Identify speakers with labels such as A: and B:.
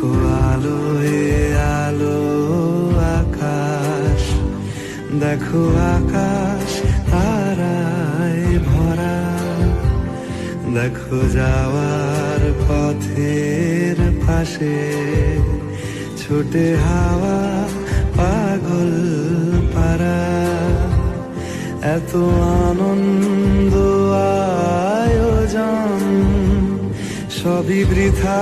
A: দেখো আলোয় আলো আকাশ, দেখো আকাশ তারায় ভরা, দেখো যাওয়ার পথের পাশে ছোটে হাওয়া পাগল পারা। এত আনন্দ আয়োজন সবই বৃথা